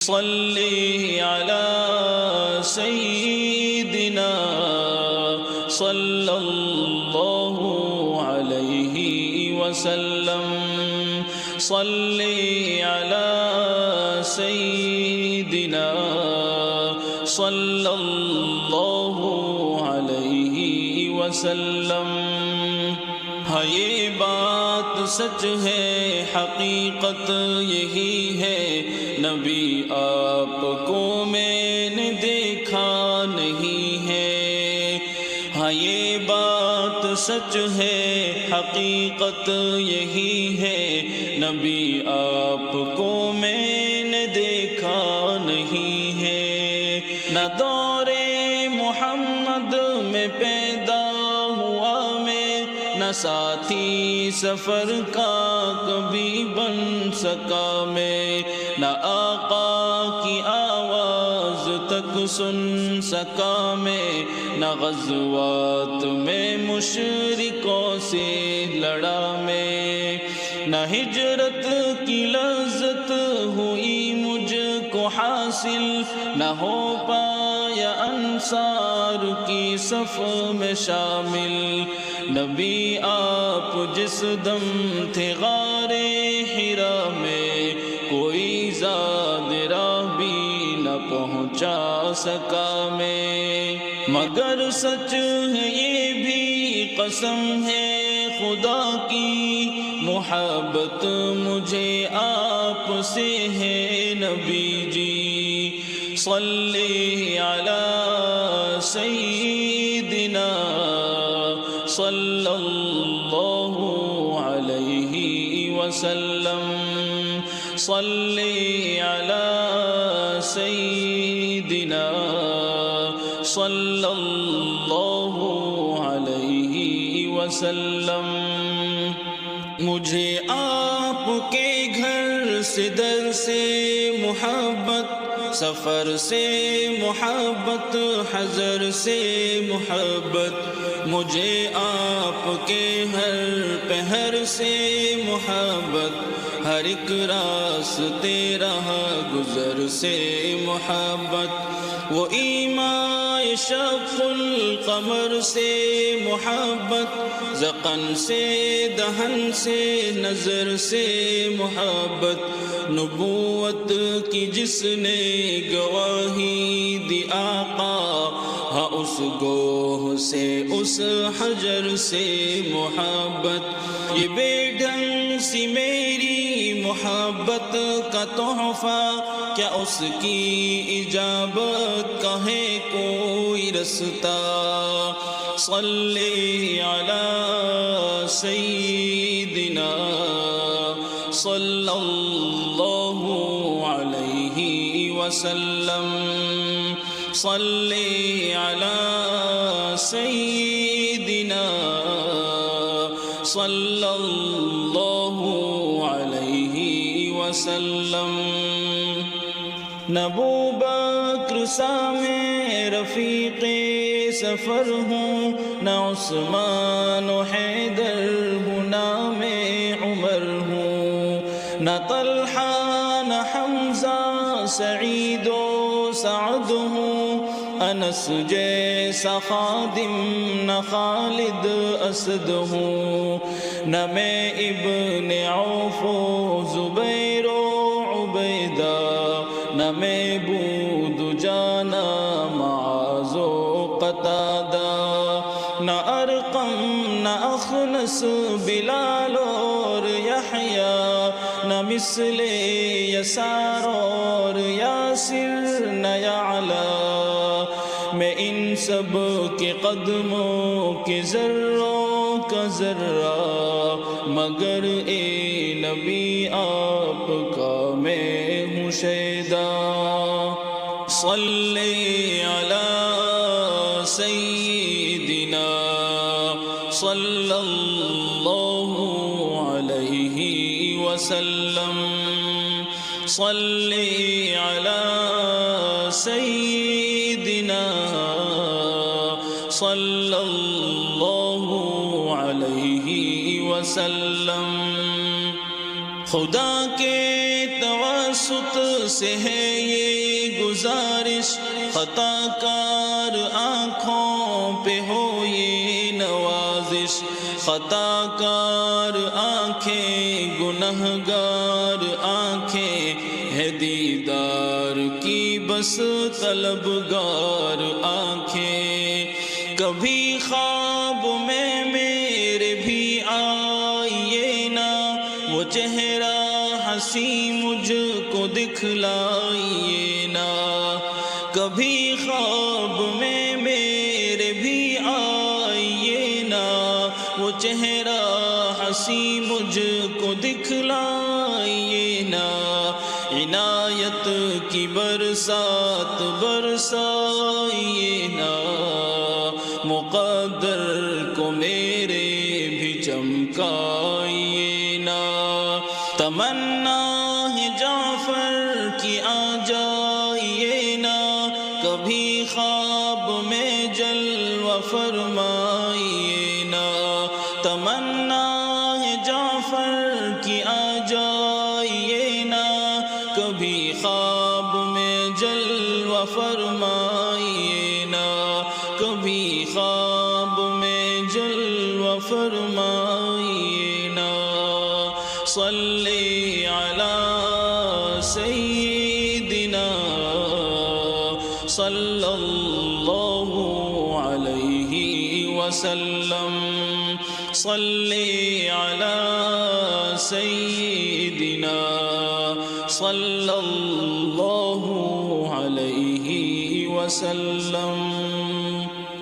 صلی علی سیدنا صلی اللہ علیہ وسلم صلی علی سیدنا صلی اللہ علیہ وسلم۔ ہاں یہ بات سچ ہے، حقیقت یہی ہے، نبی آپ کو میں نے دیکھا نہیں ہے۔ ہاں یہ بات سچ ہے، حقیقت یہی ہے، نبی آپ کو میں نے دیکھا نہیں ہے۔ نہ دور محمد میں پیدا ہوا میں، نہ ساتھی سفر کا کبھی بن سکا میں، نہ آقا کی آواز تک سن سکا میں، نہ غزوات میں مشرکوں سے لڑا میں، نہ ہجرت کی لذت ہوئی مجھ کو حاصل، نہ ہو پایا انصار کی صف میں شامل۔ نبی آپ جس دم تھے غار حرا میں، کوئی زاد راہ بھی نہ پہنچا سکا میں، مگر سچ ہے یہ بھی قسم ہے خدا کی، محبت مجھے آپ سے ہے نبی جی۔ صلی علی سیدنا صلی اللہ علیہ وسلم صلی علی سیدنا صلی اللہ علیہ وسلم۔ مجھے آپ کے گھر سے در سے محبت، سفر سے محبت، حضر سے محبت، مجھے آپ کے ہر پہر سے محبت، ہر ایک راستے راہ گزر سے محبت، وہ ایمان شق القمر سے محبت، زقن سے دہن سے نظر سے محبت، نبوت کی جس نے گواہی دی آقا، ہاں اس گوہ سے اس حجر سے محبت، یہ بے ڈھنگ سی میری محبت کا تحفہ، کیا اس کی اجابت کا ہے کوئی رستہ؟ صلی علی سیدنا صلی اللہ علیہ وسلم صلی علی سیدنا صلی اللہ علیہ وسلم۔ نہ ابوبکر سامع رفیق سفر ہوں، نہ عثمان و حیدر ہوں، نام عمر ہوں، نہ طلحہ نہ حمزہ سعید و سعد ہوں، انس جیسا خادم نہ خالد اسد ہوں، نہ میں ابن عوف و زبیر و عبیدہ، نہ میں بود جانا معاذ و قتادہ، نہ ارقم نہ اخنس بلال اور یحییٰ، نہ مثل یسار اور یاسر نہ یعلا، میں ان سب کے قدموں کے ذروں کا ذرہ، مگر اے نبی آپ کا میں ہوں شیدا۔ صلی علی سیدنا صلی اللہ علیہ وسلم صلی علی سیدنا صلی اللہ علیہ وسلم۔ خدا کے توسط سے ہے گزارش خطا کار آنکھوں پہ ہو یہ نوازش، خطا کار آنکھیں گنہگار آنکھیں ہے دیدار کی بس طلبگار آنکھیں، کبھی خواب میں میرے بھی آئیے نا وہ چہرہ ہنسی مجھ کو دکھلائیے نا، کبھی خواب میں میرے بھی آئیے نا وہ چہرہ ہنسی مجھ کو دکھلائیے نا، عنایت کی برسات برسائیے نا، مقدر کو میرے بھی چمکائیے نا، تمنا ہے جعفر کی آ جائیے نا، کبھی خواب میں جلوہ فرمائیے نا، تمنا ہے جعفر کی آ جائیے نا، کبھی خواب میں جلوہ فرمائیے نا، کبھی خواب میں جلوہ فرمائیے نا، صلی علی سیدنا صلی اللہ علیہ وسلم، صلی علی سیدنا صلی اللہ علیہ وسلم۔